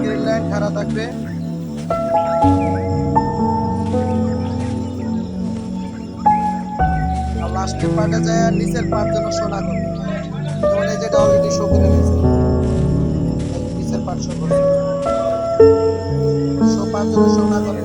Green line খাড়া থাকবে। আর লাস্টের পার্টে যায় নিচের পার্ট যেন শোনা করবে, যেমন এই যেটা অলরেডি শো করে নিয়েছে, নিচের পার্ট শো করছে, শো পার্ট যেন শোনা করে।